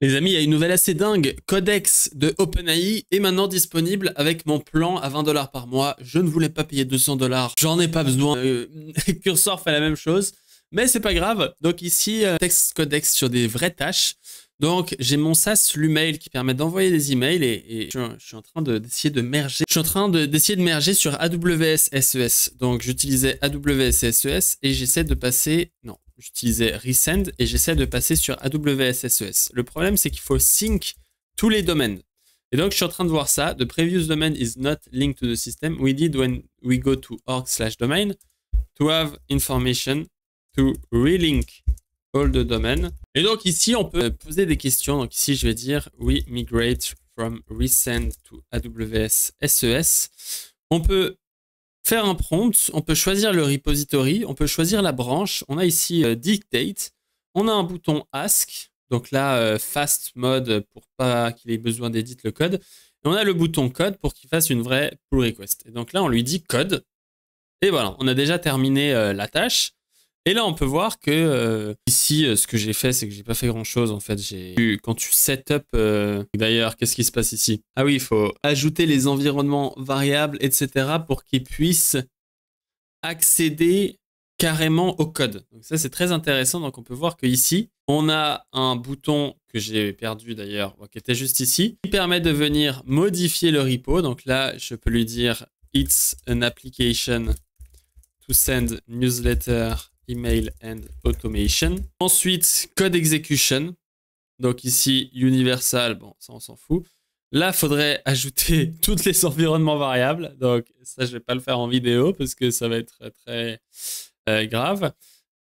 Les amis, il y a une nouvelle assez dingue. Codex de OpenAI est maintenant disponible avec mon plan à 20 $ par mois. Je ne voulais pas payer 200 $. J'en ai pas besoin. Cursor fait la même chose. Mais c'est pas grave. Donc ici, texte Codex sur des vraies tâches. Donc j'ai mon SaaS Lumail qui permet d'envoyer des emails et je suis en train d'essayer de merger. Je suis en train d'essayer de merger sur AWS SES. Donc j'utilisais AWS SES et j'essaie de passer... Non. J'utilisais Resend et j'essaie de passer sur AWS SES. Le problème, c'est qu'il faut sync tous les domaines. Et donc, je suis en train de voir ça. The previous domain is not linked to the system. We did when we go to org/domain to have information to relink all the domain. Et donc, ici, on peut poser des questions. Donc, ici, je vais dire we migrate from Resend to AWS SES. On peut faire un prompt, on peut choisir le repository, on peut choisir la branche. On a ici Dictate, on a un bouton Ask, donc là Fast Mode pour pas qu'il ait besoin d'éditer le code. Et on a le bouton Code pour qu'il fasse une vraie pull request. Et donc là on lui dit Code. Et voilà, on a déjà terminé la tâche. Et là on peut voir que ici ce que j'ai fait c'est que j'ai pas fait grand chose en fait. Quand tu setup, d'ailleurs qu'est-ce qui se passe ici? Ah oui, il faut ajouter les environnements variables etc. pour qu'ils puissent accéder carrément au code. Donc ça c'est très intéressant. Donc on peut voir que ici on a un bouton que j'ai perdu d'ailleurs, qui était juste ici, qui permet de venir modifier le repo. Donc là je peux lui dire it's an application to send newsletter, email and automation. Ensuite, code execution. Donc ici, universal, bon, ça on s'en fout. Là, il faudrait ajouter tous les environnements variables. Donc ça, je vais pas le faire en vidéo parce que ça va être très grave.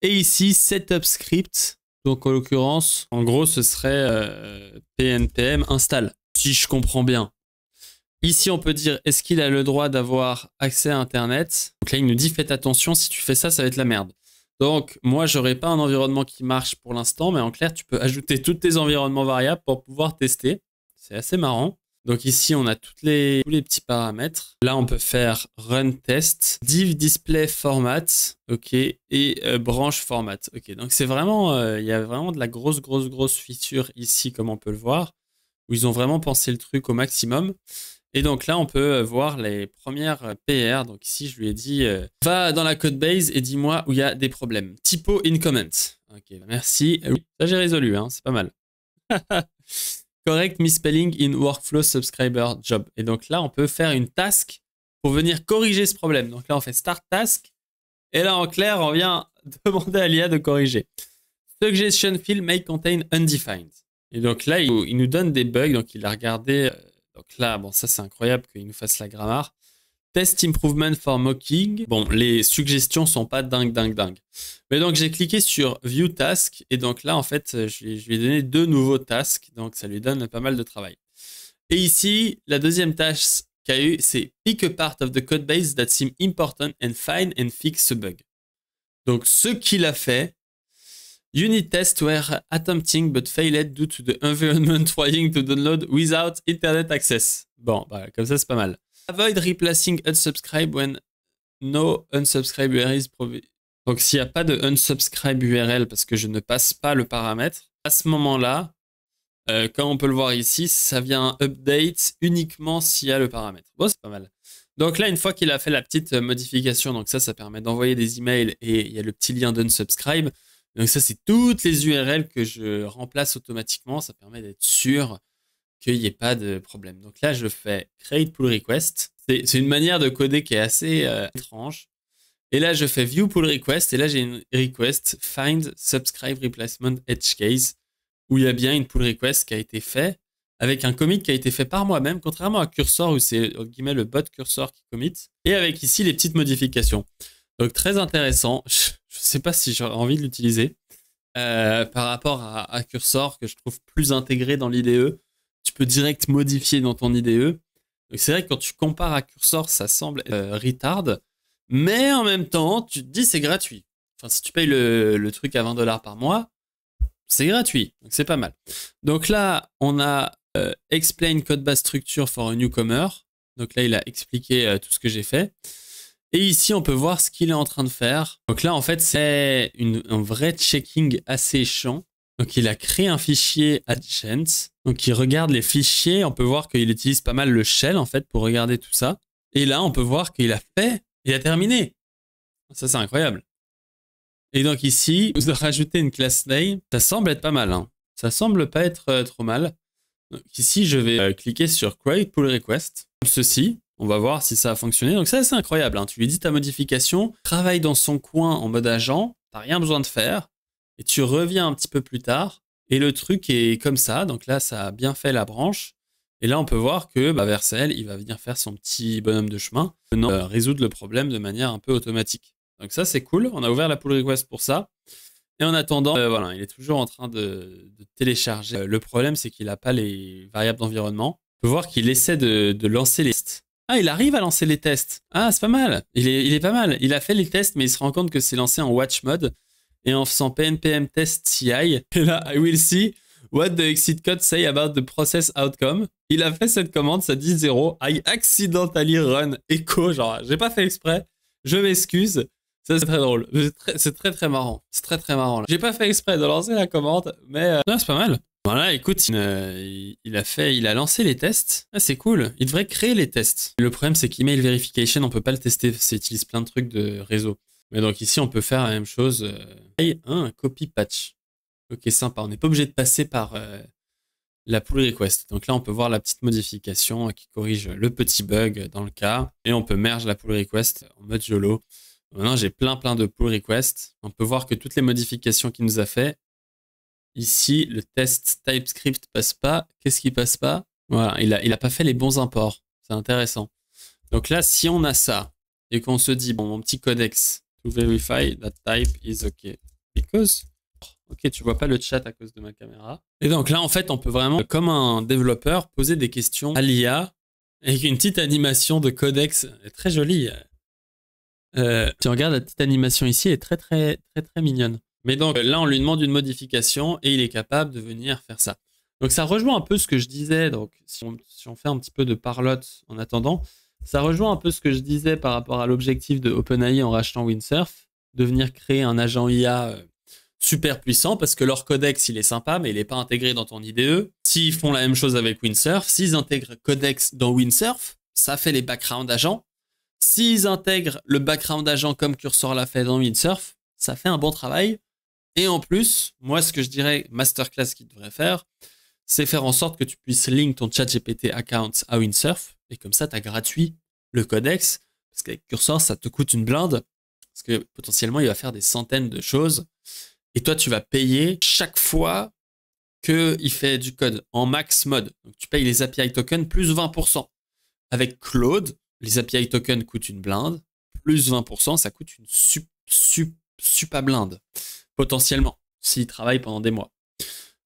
Et ici, setup script. Donc en l'occurrence, en gros, ce serait pnpm install, si je comprends bien. Ici, on peut dire, est-ce qu'il a le droit d'avoir accès à Internet? Donc là, il nous dit, faites attention, si tu fais ça, ça va être la merde. Donc, moi, j'aurais pas un environnement qui marche pour l'instant, mais en clair, tu peux ajouter tous tes environnements variables pour pouvoir tester. C'est assez marrant. Donc ici, on a tous les petits paramètres. Là, on peut faire run test, div display format, ok, et branch format, ok. Donc c'est vraiment, il y a vraiment de la grosse feature ici, comme on peut le voir, où ils ont vraiment pensé le truc au maximum. Et donc là, on peut voir les premières PR. Donc ici, je lui ai dit, va dans la codebase et dis-moi où il y a des problèmes. Typo in comment. Ok, merci. Oui, ça j'ai résolu, hein, c'est pas mal. Correct misspelling in workflow subscriber job. Et donc là, on peut faire une task pour venir corriger ce problème. Donc là, on fait start task. Et là, en clair, on vient demander à l'IA de corriger. Suggestion field may contain undefined. Et donc là, il nous donne des bugs. Donc il a regardé... Donc là, bon, ça c'est incroyable qu'il nous fasse la grammaire. Test improvement for mocking. Bon, les suggestions sont pas dingue. Mais donc j'ai cliqué sur View Task et donc là en fait je lui ai donné 2 nouveaux tasks, donc ça lui donne pas mal de travail. Et ici, la deuxième tâche qu'il y a eu, c'est Pick a part of the code base that seem important and find and fix a bug. Donc ce qu'il a fait, unit tests were attempting but failed due to the environment trying to download without internet access. Bon, bah, comme ça c'est pas mal. Avoid replacing unsubscribe when no unsubscribe URL is provided. Donc s'il n'y a pas de unsubscribe URL parce que je ne passe pas le paramètre, à ce moment-là, comme on peut le voir ici, ça vient update uniquement s'il y a le paramètre. Bon, c'est pas mal. Donc là, une fois qu'il a fait la petite modification, donc ça permet d'envoyer des emails et il y a le petit lien d'unsubscribe. Donc ça, c'est toutes les URL que je remplace automatiquement. Ça permet d'être sûr qu'il n'y ait pas de problème. Donc là, je fais create pull request. C'est une manière de coder qui est assez étrange. Et là, je fais view pull request. Et là, j'ai une request find subscribe replacement edge case où il y a bien une pull request qui a été faite avec un commit qui a été fait par moi-même, contrairement à Cursor où c'est le bot Cursor qui commit. Et avec ici les petites modifications. Donc très intéressant. Je ne sais pas si j'aurais envie de l'utiliser par rapport à Cursor que je trouve plus intégré dans l'IDE. Tu peux direct modifier dans ton IDE. Donc c'est vrai que quand tu compares à Cursor, ça semble retard. Mais en même temps, tu te dis c'est gratuit. Enfin, si tu payes le truc à 20 $ par mois, c'est gratuit. Donc c'est pas mal. Donc là, on a explain code base structure for a newcomer. Donc là, il a expliqué tout ce que j'ai fait. Et ici, on peut voir ce qu'il est en train de faire. Donc là, en fait, c'est un vrai checking assez chiant. Donc il a créé un fichier AdSense. Donc il regarde les fichiers. On peut voir qu'il utilise pas mal le shell en fait pour regarder tout ça. Et là, on peut voir qu'il a fait, il a terminé. Ça, c'est incroyable. Et donc ici, vous rajoutez une classe name. Ça semble être pas mal. Hein. Ça semble pas être trop mal. Donc ici, je vais cliquer sur Create Pull Request. Comme ceci. On va voir si ça a fonctionné. Donc ça, c'est incroyable. Hein. Tu lui dis ta modification, travaille dans son coin en mode agent. T'as rien besoin de faire. Et tu reviens un petit peu plus tard. Et le truc est comme ça. Donc là, ça a bien fait la branche. Et là, on peut voir que Vercel, il va venir faire son petit bonhomme de chemin, résoudre le problème de manière un peu automatique. Donc ça, c'est cool. On a ouvert la pull request pour ça. Et en attendant, voilà, il est toujours en train de télécharger. Le problème, c'est qu'il n'a pas les variables d'environnement. On peut voir qu'il essaie de lancer les tests. Ah, il arrive à lancer les tests. Ah, c'est pas mal. Il est pas mal. Il a fait les tests, mais il se rend compte que c'est lancé en watch mode. Et en faisant pnpm test CI, et là, I will see what the exit code say about the process outcome. Il a fait cette commande, ça dit 0. I accidentally run echo. Genre, j'ai pas fait exprès. Je m'excuse. Ça, c'est très drôle. C'est très marrant. C'est très marrant. J'ai pas fait exprès de lancer la commande, mais non, c'est pas mal. Voilà, écoute, il a lancé les tests. Ah, c'est cool. Il devrait créer les tests. Le problème, c'est qu'email verification, on peut pas le tester. Ça utilise plein de trucs de réseau. Mais donc ici, on peut faire la même chose. Un copy patch. Ok, sympa. On n'est pas obligé de passer par la pull request. Donc là, on peut voir la petite modification qui corrige le petit bug dans le cas. Et on peut merge la pull request en mode YOLO. Maintenant, j'ai plein de pull requests. On peut voir que toutes les modifications qu'il nous a fait. Ici, le test TypeScript passe pas. Qu'est-ce qui passe pas? Voilà, il a pas fait les bons imports. C'est intéressant. Donc là, si on a ça et qu'on se dit, bon, mon petit codex, to verify that type is OK. Because... Ok, tu vois pas le chat à cause de ma caméra. Et donc là, en fait, on peut vraiment, comme un développeur, poser des questions à l'IA avec une petite animation de codex très jolie. Tu regardes la petite animation ici, elle est très mignonne. Mais donc là, on lui demande une modification et il est capable de venir faire ça. Donc ça rejoint un peu ce que je disais. Donc si on fait un petit peu de parlotte en attendant, ça rejoint un peu ce que je disais par rapport à l'objectif de OpenAI en rachetant Windsurf, de venir créer un agent IA super puissant parce que leur codex, il est sympa, mais il n'est pas intégré dans ton IDE. S'ils font la même chose avec Windsurf, s'ils intègrent codex dans Windsurf, ça fait les background agents. S'ils intègrent le background agent comme Cursor l'a fait dans Windsurf, ça fait un bon travail. Et en plus, moi, ce que je dirais, masterclass qu'ils devraient faire, c'est faire en sorte que tu puisses link ton ChatGPT account à Windsurf. Et comme ça, tu as gratuit le codex. Parce qu'avec Cursor, ça te coûte une blinde. Parce que potentiellement, il va faire des centaines de choses. Et toi, tu vas payer chaque fois qu'il fait du code en max mode. Donc, tu payes les API tokens plus 20%. Avec Claude, les API tokens coûtent une blinde. Plus 20%, ça coûte une super blinde. Potentiellement, s'il travaille pendant des mois.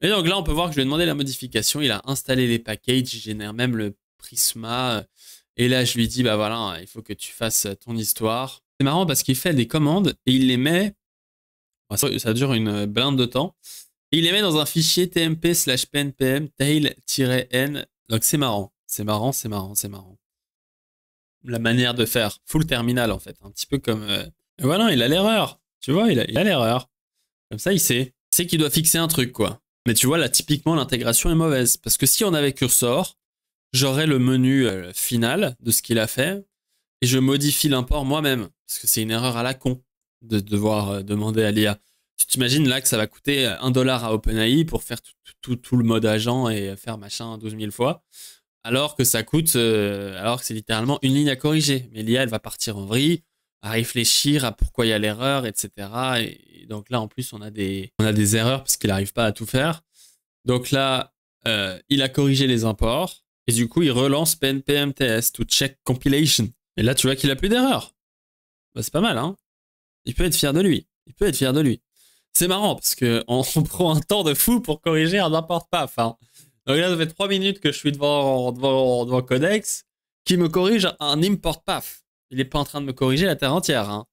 Et donc là, on peut voir que je lui ai demandé la modification. Il a installé les packages. Il génère même le Prisma. Et là, je lui dis, bah voilà, il faut que tu fasses ton histoire. C'est marrant parce qu'il fait des commandes et il les met... Ça dure une blinde de temps. Et il les met dans un fichier tmp/pnpm tail-n. Donc c'est marrant. C'est marrant. La manière de faire. Full terminal en fait. Un petit peu comme... Et voilà, il a l'erreur. Tu vois, il a l'erreur. Comme ça, il sait. Il sait qu'il doit fixer un truc, quoi. Mais tu vois, là, typiquement, l'intégration est mauvaise. Parce que si on avait Cursor, j'aurais le menu final de ce qu'il a fait. Et je modifie l'import moi-même. Parce que c'est une erreur à la con de devoir demander à l'IA. Tu t'imagines là que ça va coûter $1 à OpenAI pour faire tout le mode agent et faire machin 12 000 fois, alors que ça coûte, alors que c'est littéralement une ligne à corriger. Mais l'IA, elle va partir en vrille, à réfléchir à pourquoi il y a l'erreur, etc. Et donc là, en plus, on a des erreurs parce qu'il n'arrive pas à tout faire. Donc là, il a corrigé les imports et du coup, il relance pnpm-ts to check compilation. Et là, tu vois qu'il a plus d'erreurs. Bah, c'est pas mal, hein. Il peut être fier de lui. C'est marrant parce qu'on prend un temps de fou pour corriger un import path. Hein. Donc là, ça fait 3 minutes que je suis devant Codex qui me corrige un import path. Il n'est pas en train de me corriger la terre entière. Hein.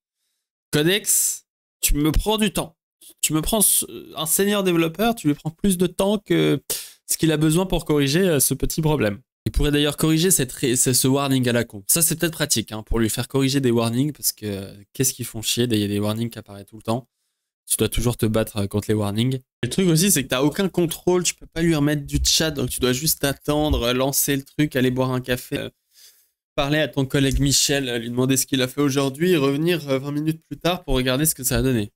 Codex, tu me prends du temps. Tu me prends un senior développeur, tu lui prends plus de temps que ce qu'il a besoin pour corriger ce petit problème. Il pourrait d'ailleurs corriger ce warning à la con. Ça, c'est peut-être pratique hein, pour lui faire corriger des warnings parce que qu'est-ce qu'ils font chier, il y a des warnings qui apparaissent tout le temps. Tu dois toujours te battre contre les warnings. Le truc aussi, c'est que t'as aucun contrôle, tu peux pas lui remettre du chat, donc tu dois juste attendre, lancer le truc, aller boire un café, parler à ton collègue Michel, lui demander ce qu'il a fait aujourd'hui et revenir 20 minutes plus tard pour regarder ce que ça a donné.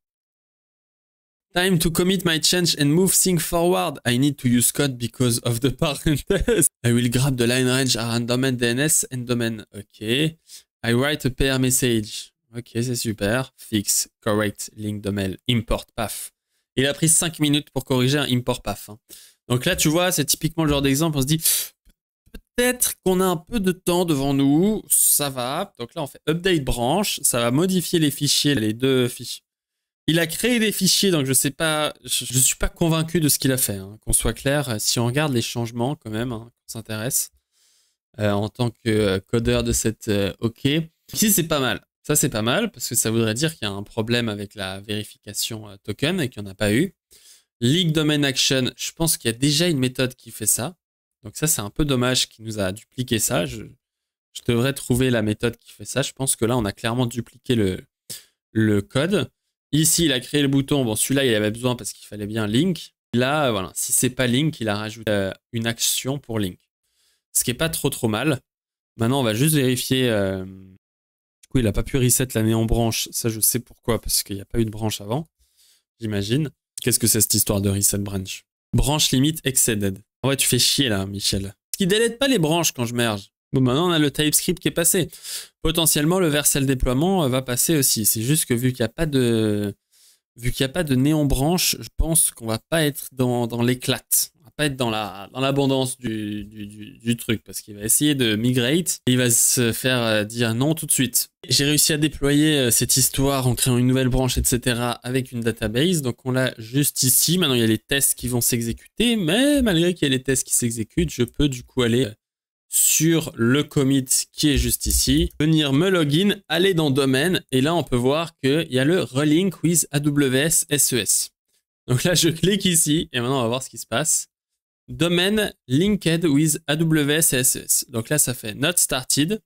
Time to commit my change and move things forward. I need to use code because of the parentheses. I will grab the line range around domain DNS and domain. Ok. I write a pair message. Ok, c'est super. Fix, correct, link domain, import path. Il a pris 5 minutes pour corriger un import path. Hein. Donc là, tu vois, c'est typiquement le genre d'exemple. On se dit, peut-être qu'on a un peu de temps devant nous. Ça va. Donc là, on fait update branch. Ça va modifier les fichiers, les deux fichiers. Il a créé des fichiers, donc je sais pas, je suis pas convaincu de ce qu'il a fait. Hein. Qu'on soit clair, si on regarde les changements quand même, hein, qu'on s'intéresse en tant que codeur de cette OK. Ici, c'est pas mal. Ça, c'est pas mal parce que ça voudrait dire qu'il y a un problème avec la vérification token et qu'il n'y en a pas eu. Leak Domain Action, je pense qu'il y a déjà une méthode qui fait ça. Donc ça, c'est un peu dommage qu'il nous a dupliqué ça. Je devrais trouver la méthode qui fait ça. Je pense que là, on a clairement dupliqué le code. Ici, il a créé le bouton. Bon, celui-là, il avait besoin parce qu'il fallait bien link. Là, voilà, si c'est pas link, il a rajouté une action pour link. Ce qui est pas trop mal. Maintenant, on va juste vérifier. Du coup, il n'a pas pu reset la néon branche. Ça, je sais pourquoi, parce qu'il n'y a pas eu de branche avant, j'imagine. Qu'est-ce que c'est cette histoire de reset branch? Branch limit exceeded. Ouais, tu fais chier là, Michel. Parce qu'il délète pas les branches quand je merge. Bon, maintenant, on a le TypeScript qui est passé. Potentiellement, le Vercel déploiement va passer aussi. C'est juste que vu qu'il n'y a pas de néon branche, je pense qu'on va pas être dans l'éclate. On va pas être dans l'abondance du truc parce qu'il va essayer de migrate et il va se faire dire non tout de suite. J'ai réussi à déployer cette histoire en créant une nouvelle branche, etc. avec une database. Donc, on l'a juste ici. Maintenant, il y a les tests qui vont s'exécuter. Mais malgré qu'il y ait les tests qui s'exécutent, je peux du coup aller sur le commit qui est juste ici, venir me login, aller dans domaine, et là on peut voir qu'il y a le relink with AWS SES. Donc là je clique ici, et maintenant on va voir ce qui se passe. Domain linked with AWS SES. Donc là ça fait not started,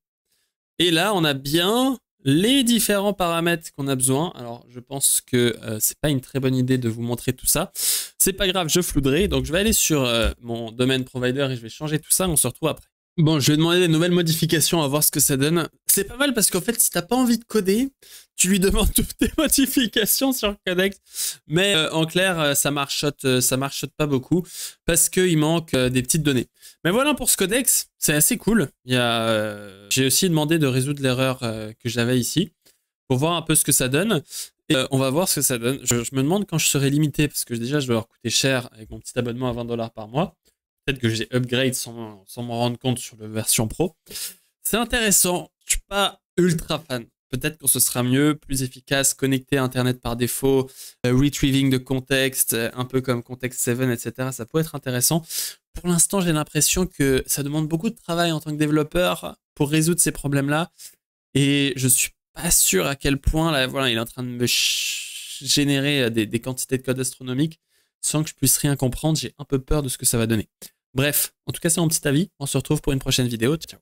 et là on a bien les différents paramètres qu'on a besoin. Alors je pense que c'est pas une très bonne idée de vous montrer tout ça. C'est pas grave, je flouderai, donc je vais aller sur mon domain provider et je vais changer tout ça, on se retrouve après. Bon, je vais demander des nouvelles modifications à voir ce que ça donne. C'est pas mal parce qu'en fait, si t'as pas envie de coder, tu lui demandes toutes tes modifications sur Codex. Mais en clair, ça marchote pas beaucoup parce qu'il manque des petites données. Mais voilà pour ce Codex, c'est assez cool. J'ai aussi demandé de résoudre l'erreur que j'avais ici pour voir un peu ce que ça donne. Et on va voir ce que ça donne. Je me demande quand je serai limité parce que déjà, je vais leur coûter cher avec mon petit abonnement à 20 $ par mois. Peut-être que j'ai upgrade sans m'en rendre compte sur la version pro. C'est intéressant. Je suis pas ultra fan. Peut-être que ce sera mieux, plus efficace, connecté à Internet par défaut, retrieving de contexte, un peu comme Context 7, etc. Ça peut être intéressant. Pour l'instant, j'ai l'impression que ça demande beaucoup de travail en tant que développeur pour résoudre ces problèmes-là. Et je suis pas sûr à quel point là, voilà, il est en train de me générer des quantités de code astronomiques sans que je puisse rien comprendre. J'ai un peu peur de ce que ça va donner. Bref, en tout cas, c'est mon petit avis. On se retrouve pour une prochaine vidéo. Ciao.